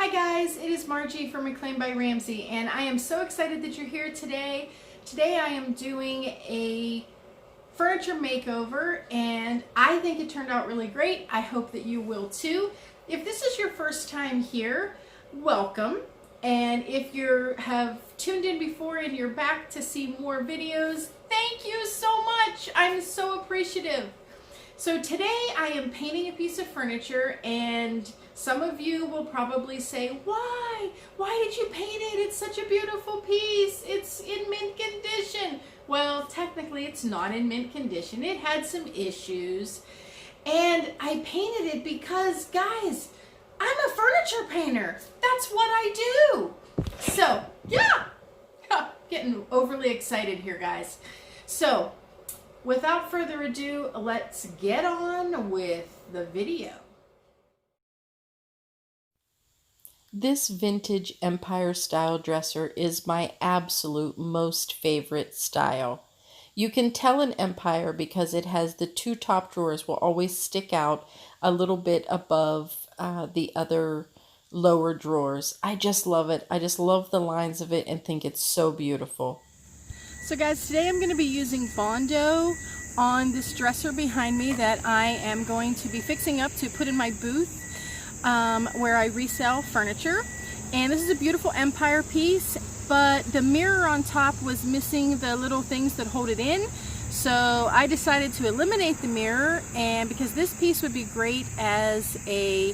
Hi guys, it is Margie from Reclaimed by Ramsey, and I am so excited that you're here today. Today I am doing a furniture makeover, and I think it turned out really great. I hope that you will too. If this is your first time here, welcome. And if you have tuned in before and you're back to see more videos, thank you so much. I'm so appreciative. So today I am painting a piece of furniture, and some of you will probably say, why? Why did you paint it? It's such a beautiful piece. It's in mint condition. Well, technically it's not in mint condition. It had some issues. And I painted it because, guys, I'm a furniture painter. That's what I do. So, yeah. Getting overly excited here, guys. So, without further ado, let's get on with the video. This vintage Empire style dresser is my absolute most favorite style. You can tell an Empire because it has the two top drawers will always stick out a little bit above the other lower drawers. I just love it. I just love the lines of it and think it's so beautiful. So guys, today I'm going to be using Bondo on this dresser behind me that I am going to be fixing up to put in my booth where I resell furniture. And this is a beautiful Empire piece, but the mirror on top was missing the little things that hold it in. So I decided to eliminate the mirror, and because this piece would be great as a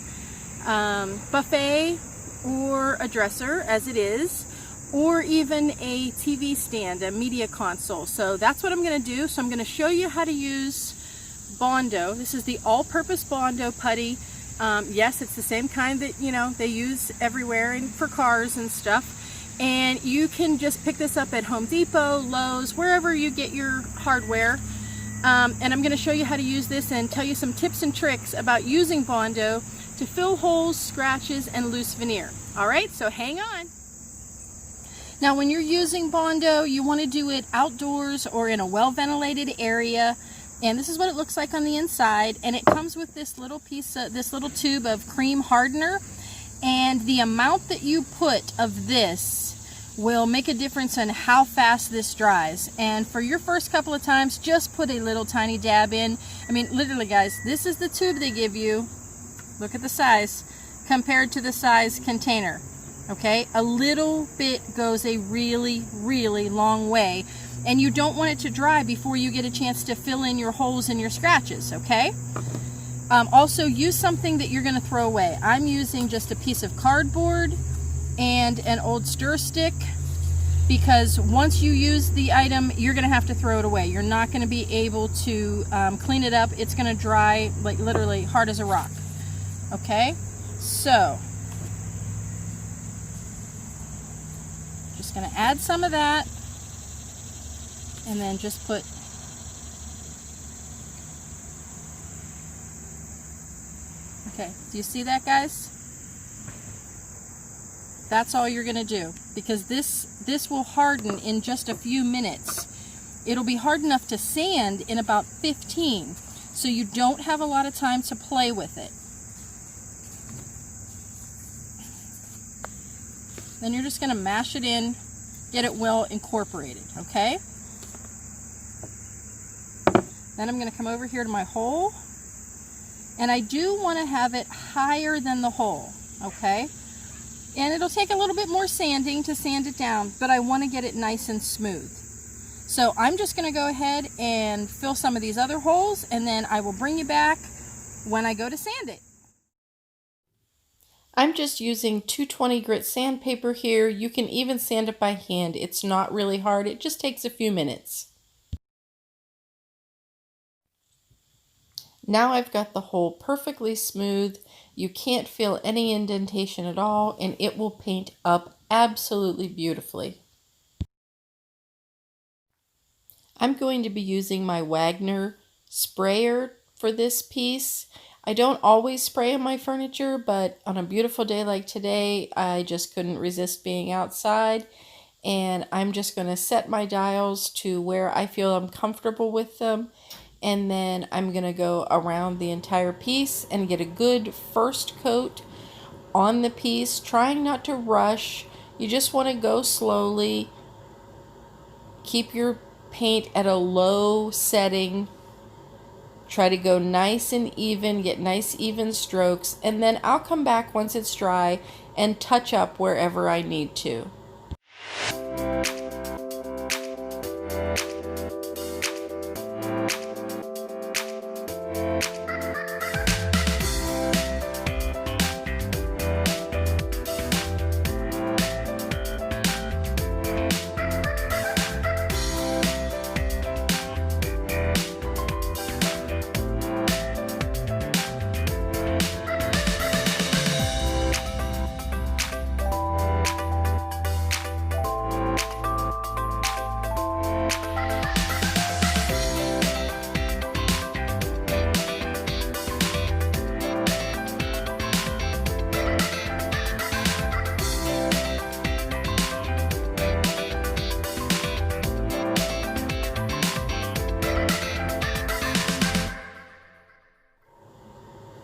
buffet or a dresser as it is, or even a TV stand, a media console. So that's what I'm going to do. So I'm going to show you how to use Bondo. This is the all-purpose Bondo putty. Yes, it's the same kind that, you know, they use everywhere and for cars and stuff. And you can just pick this up at Home Depot, Lowe's, wherever you get your hardware. And I'm going to show you how to use this and tell you some tips and tricks about using Bondo to fill holes, scratches, and loose veneer. All right, so hang on. Now, when you're using Bondo, you want to do it outdoors or in a well-ventilated area. And this is what it looks like on the inside. And it comes with this little piece of, this little tube of cream hardener. And the amount that you put of this will make a difference in how fast this dries. And for your first couple of times, just put a little tiny dab in. I mean, literally, guys, this is the tube they give you. Look at the size compared to the size container. Okay, a little bit goes a really, really long way, and you don't want it to dry before you get a chance to fill in your holes and your scratches, okay? Also, use something that you're going to throw away. I'm using just a piece of cardboard and an old stir stick, because once you use the item, you're going to have to throw it away. You're not going to be able to clean it up. It's going to dry like literally hard as a rock, okay? So just going to add some of that, and then just put okay, do you see that, guys? That's all you're going to do, because this will harden in just a few minutes. It'll be hard enough to sand in about 15, so you don't have a lot of time to play with it. Then you're just going to mash it in, get it well incorporated, okay? Then I'm going to come over here to my hole, and I do want to have it higher than the hole, okay? And it'll take a little bit more sanding to sand it down, but I want to get it nice and smooth. So I'm just going to go ahead and fill some of these other holes, and then I will bring you back when I go to sand it. I'm just using 220 grit sandpaper here. You can even sand it by hand. It's not really hard. It just takes a few minutes. Now I've got the hole perfectly smooth. You can't feel any indentation at all, and it will paint up absolutely beautifully. I'm going to be using my Wagner sprayer for this piece. I don't always spray on my furniture, but on a beautiful day like today, I just couldn't resist being outside. And I'm just going to set my dials to where I feel I'm comfortable with them. And then I'm going to go around the entire piece and get a good first coat on the piece, trying not to rush. You just want to go slowly. Keep your paint at a low setting. Try to go nice and even, get nice even strokes, and then I'll come back once it's dry and touch up wherever I need to.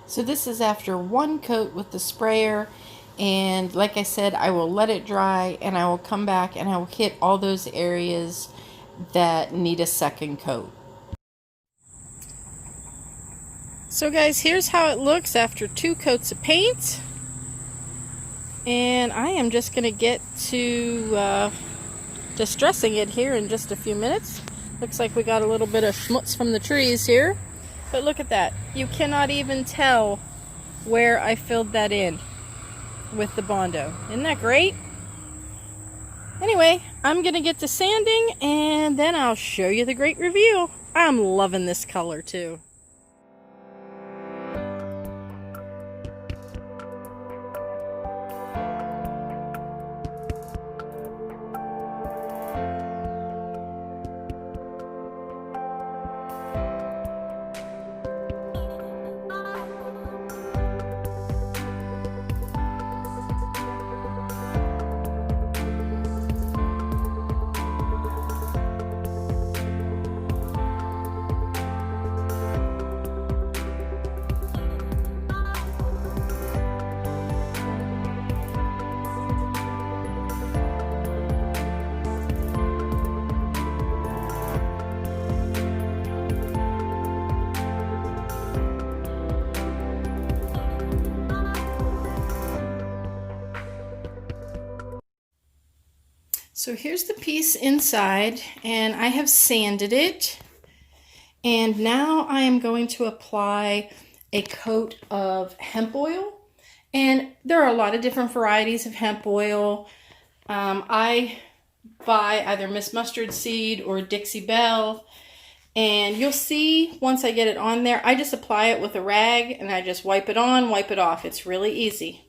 So this is after one coat with the sprayer, and like I said, I will let it dry and I will come back and I will hit all those areas that need a second coat. So guys, here's how it looks after 2 coats of paint. And I am just going to get to distressing it here in just a few minutes. Looks like we got a little bit of schmutz from the trees here. But look at that. You cannot even tell where I filled that in with the Bondo. Isn't that great? Anyway, I'm going to get to sanding and then I'll show you the great reveal. I'm loving this color too. So here's the piece inside, and I have sanded it, and now I am going to apply a coat of hemp oil. And there are a lot of different varieties of hemp oil. I buy either Miss Mustard Seed or Dixie Belle, and you'll see once I get it on there, I just apply it with a rag and I just wipe it on, wipe it off. It's really easy.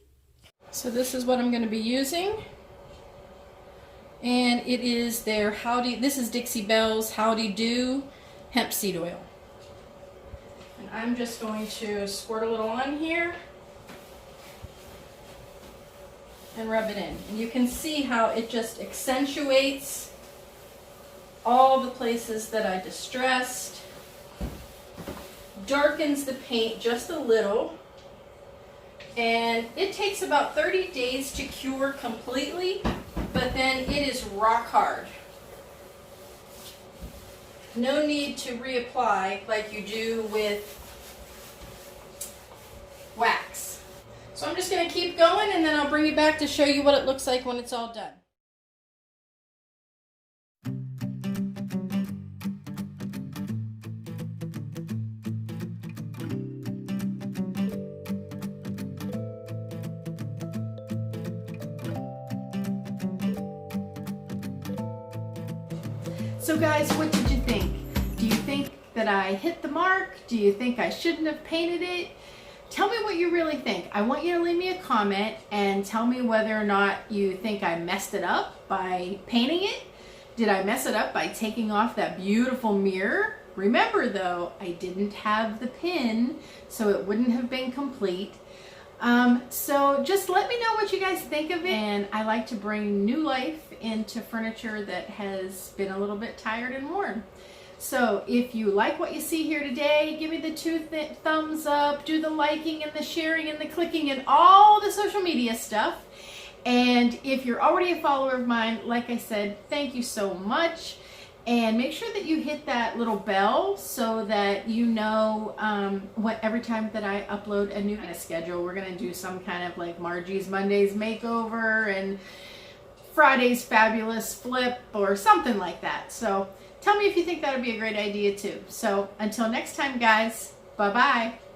So this is what I'm going to be using. And it is their this is Dixie Belle's Howdy Do hemp seed oil. And I'm just going to squirt a little on here and rub it in. And you can see how it just accentuates all the places that I distressed, darkens the paint just a little, and it takes about 30 days to cure completely. But then it is rock hard. No need to reapply like you do with wax. So I'm just going to keep going and then I'll bring you back to show you what it looks like when it's all done. So guys, what did you think? Do you think that I hit the mark? Do you think I shouldn't have painted it? Tell me what you really think. I want you to leave me a comment and tell me whether or not you think I messed it up by painting it. Did I mess it up by taking off that beautiful mirror? Remember though, I didn't have the pin, so it wouldn't have been complete. So just let me know what you guys think of it. And I like to bring new life into furniture that has been a little bit tired and worn. So if you like what you see here today, give me the thumbs up, do the liking and the sharing and the clicking and all the social media stuff. And if you're already a follower of mine, like I said, thank you so much. And make sure that you hit that little bell so that you know every time that I upload a new schedule. We're going to do some kind of like Margie's Mondays makeover and Friday's fabulous flip or something like that. So tell me if you think that would be a great idea too. So until next time, guys, bye-bye.